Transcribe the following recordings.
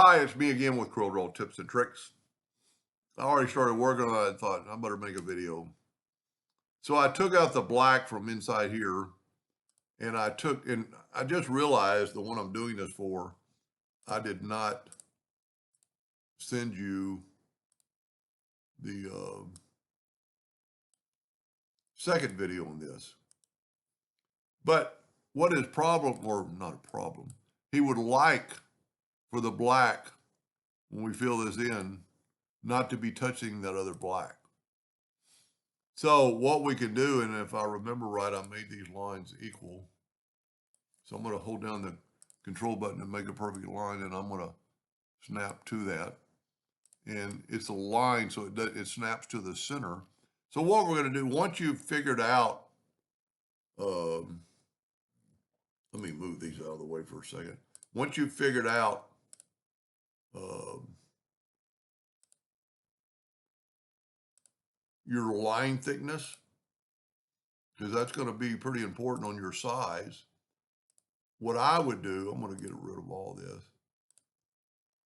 Hi, it's me again with CorelDRAW tips and tricks. I already started working on it. I thought I better make a video. So I took out the black from inside here and I just realized the one I'm doing this for, I did not send you the second video on this. But what his problem, or not a problem, he would like for the black, when we fill this in, not to be touching that other black. So what we can do, and if I remember right, I made these lines equal. So I'm going to hold down the control button and make a perfect line, and I'm going to snap to that. And it's a line, so it snaps to the center. So what we're going to do, once you've figured out, let me move these out of the way for a second. Once you've figured out your line thickness, because that's going to be pretty important on your size, what I would do, I'm going to get rid of all this.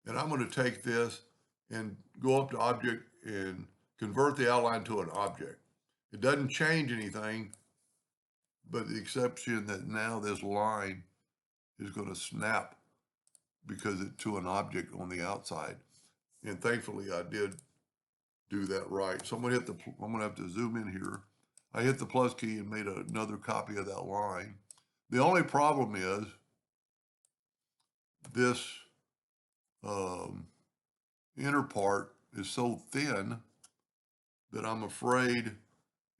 And I'm going to take this and go up to object and convert the outline to an object. It doesn't change anything, but the exception that now this line is going to snap because it's to an object on the outside. And thankfully I did do that right. So I'm going to have to zoom in here. I hit the plus key and made another copy of that line. The only problem is this inner part is so thin that I'm afraid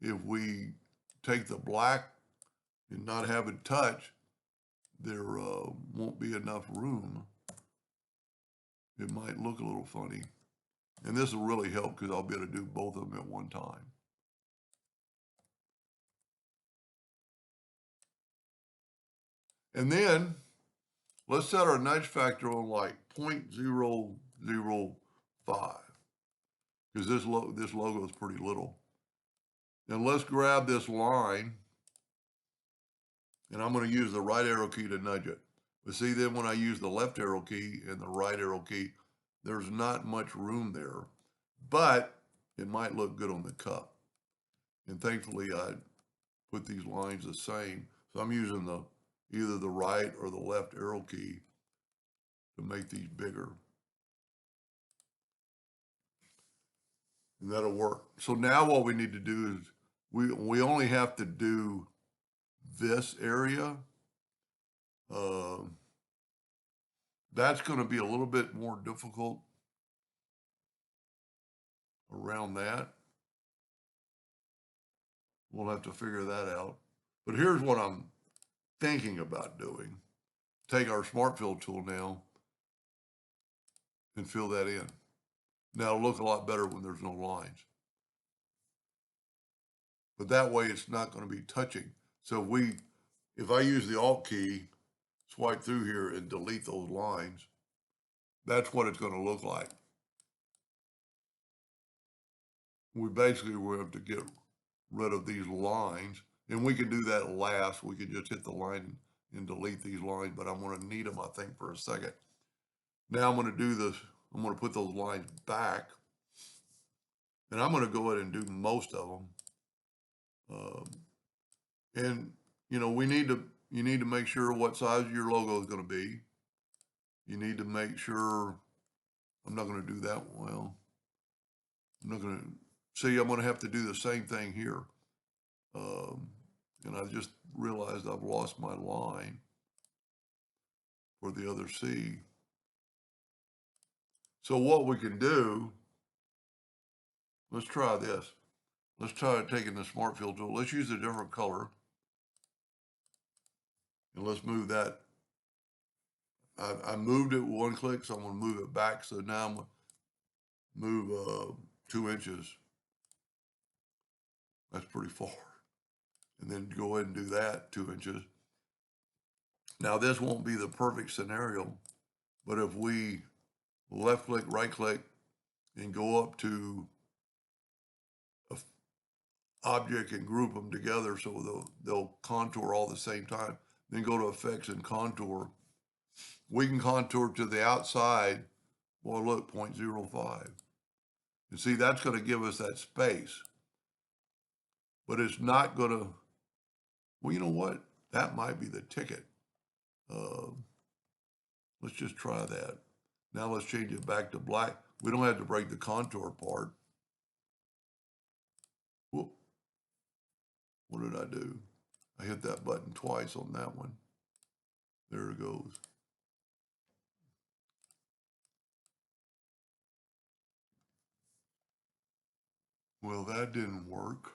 if we take the black and not have it touch, there won't be enough room. It might look a little funny. And this will really help because I'll be able to do both of them at one time. And then let's set our nudge factor on like 0.005 because this logo is pretty little. And let's grab this line, and I'm going to use the right arrow key to nudge it. But see, then when I use the left arrow key and the right arrow key, there's not much room there, but it might look good on the cup. And thankfully I put these lines the same. So I'm using either the right or the left arrow key to make these bigger. And that'll work. So now what we need to do is we only have to do this area. That's going to be a little bit more difficult around that. We'll have to figure that out. But here's what I'm thinking about doing. Take our Smart Fill tool now and fill that in. Now it'll look a lot better when there's no lines. But that way it's not going to be touching. So if I use the Alt key, swipe through here and delete those lines, that's what it's going to look like. We basically will have to get rid of these lines, and we can do that last. We can just hit the line and delete these lines, but I'm going to need them, I think, for a second. Now I'm going to do this. I'm going to put those lines back, and I'm going to go ahead and do most of them. And you know, you need to make sure what size your logo is going to be. You need to make sure, I'm not going to do that well. I'm not going to, see, I'm going to have to do the same thing here. And I just realized I've lost my line for the other C. So what we can do, let's try this. Let's try taking the Smart Fill tool. Let's use a different color. And let's move that. I moved it one click, so I'm going to move it back. So now I'm going to move 2 inches. That's pretty far. And then go ahead and do that 2 inches. Now this won't be the perfect scenario, but if we left click, right click, and go up to an object and group them together so they'll contour all at the same time, then go to effects and contour. We can contour to the outside Boy, look, 0.05. And see, that's going to give us that space. But it's not going to, well, you know what? That might be the ticket. Let's just try that. Now let's change it back to black. We don't have to break the contour part. Whoop. What did I do? I hit that button twice on that one. There it goes. Well, that didn't work.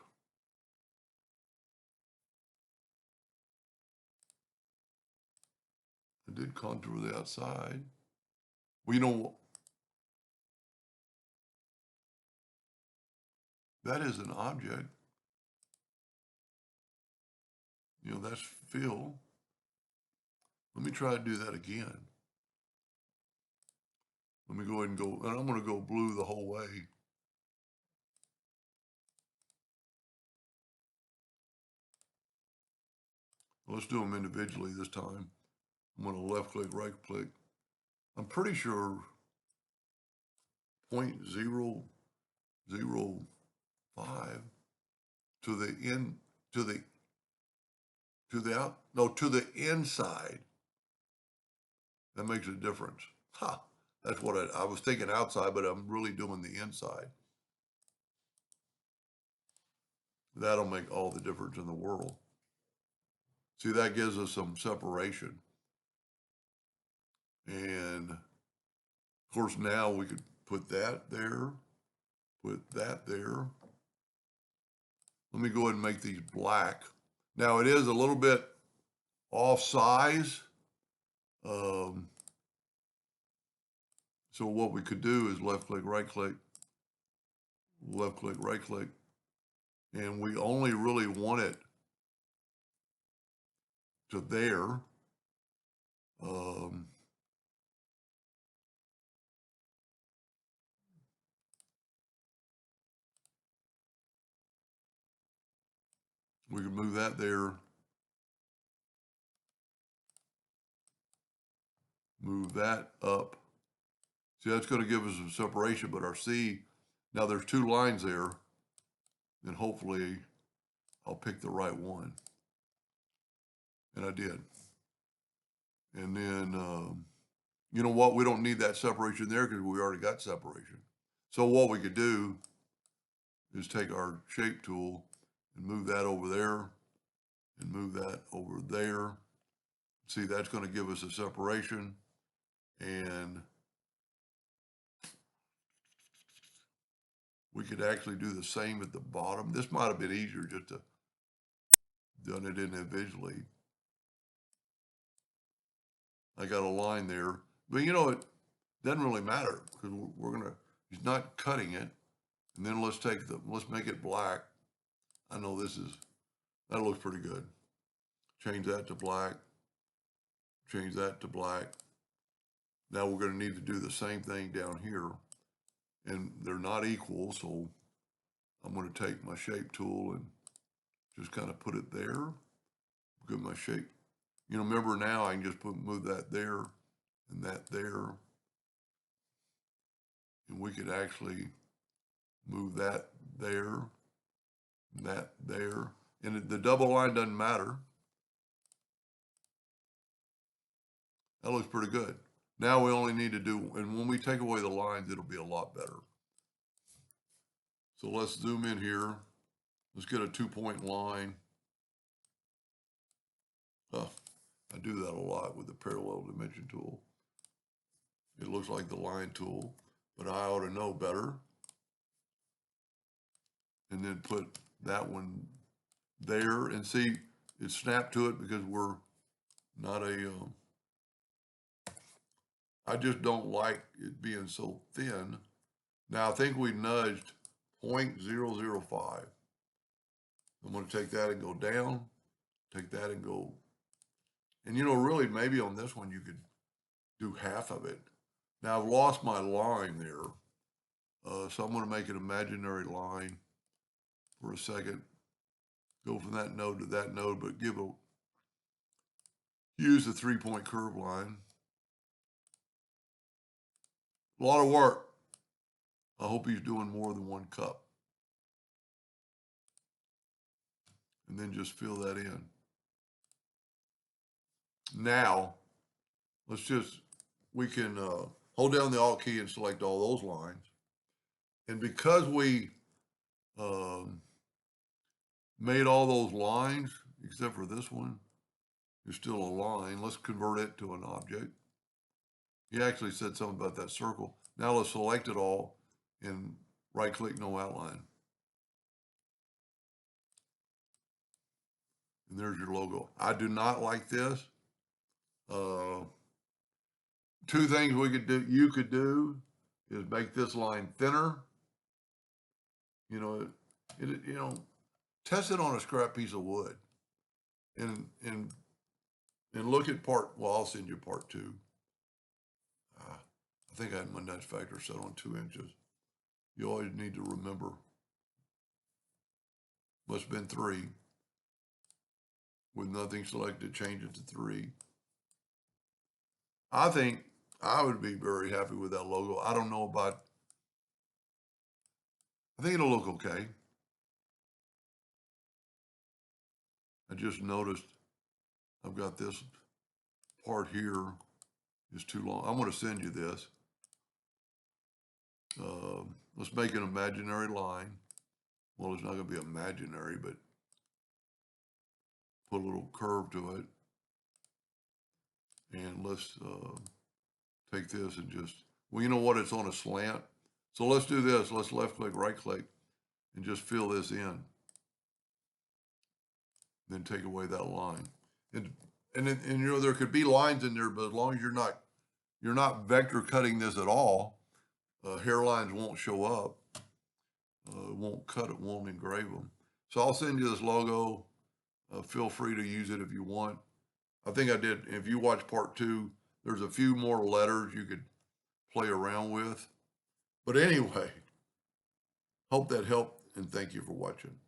I did contour the outside. Well, you know what? That is an object. You know, that's fill. Let me try to do that again. Let me go ahead and go, and I'm going to go blue the whole way. Let's do them individually this time. I'm going to left click, right click. I'm pretty sure 0.005 to the in, to the out, no, to the inside. That makes a difference. Ha! That's what I was thinking outside, but I'm really doing the inside. That'll make all the difference in the world. See, that gives us some separation. And of course, now we could put that there, put that there. Let me go ahead and make these black. Now it is a little bit off size. So what we could do is left click, right click, left click, right click. And we only really want it to there. We can move that there. Move that up. See, that's going to give us some separation, but our C, now there's two lines there, and hopefully I'll pick the right one. And I did. And then, you know what? We don't need that separation there because we already got separation. So what we could do is take our shape tool and move that over there and move that over there. See, that's going to give us a separation. And we could actually do the same at the bottom. This might have been easier just to done it individually. I got a line there, but you know, it doesn't really matter because he's not cutting it. And then let's make it black. I know that looks pretty good. Change that to black, change that to black. Now we're going to need to do the same thing down here, and they're not equal. So I'm going to take my shape tool and just kind of put it there. Get my shape. You know, remember now I can just move that there and that there. And we could actually move that there, and that there. And the double line doesn't matter. That looks pretty good. Now we only need to do, and when we take away the lines, it'll be a lot better. So let's zoom in here. Let's get a 2-point line. I do that a lot with the parallel dimension tool. It looks like the line tool, but I ought to know better. And then put that one there and see it snapped to it because we're not I just don't like it being so thin. Now I think we nudged 0.005. I'm going to take that and go down, take that and go. And you know, really maybe on this one you could do half of it. Now I've lost my line there. So I'm going to make an imaginary line for a second. Go from that node to that node, but use the 3-point curve line. A lot of work. I hope he's doing more than one cup. And then just fill that in. Now, we can hold down the Alt key and select all those lines. And because we made all those lines, except for this one, is still a line. Let's convert it to an object. He actually said something about that circle. Now let's select it all and right-click No Outline. And there's your logo. I do not like this. Two things you could do is make this line thinner. Test it on a scrap piece of wood. And look at well, I'll send you part 2. I think I had my nudge factor set on 2 inches. You always need to remember. Must have been 3. With nothing selected, change it to 3. I think I would be very happy with that logo. I don't know about, I think it'll look okay. I just noticed I've got this part here is too long. I'm going to send you this. Let's make an imaginary line. Well, it's not going to be imaginary, but put a little curve to it. And let's take this and just, well, you know what? It's on a slant. So let's do this. Let's left click, right click, and just fill this in. Then take away that line. And there could be lines in there, but as long as you're not vector cutting this at all, hairlines won't show up. It won't cut it, won't engrave them. So I'll send you this logo. Feel free to use it if you want. I think I did. If you watch part 2, there's a few more letters you could play around with. But anyway, hope that helped, and thank you for watching.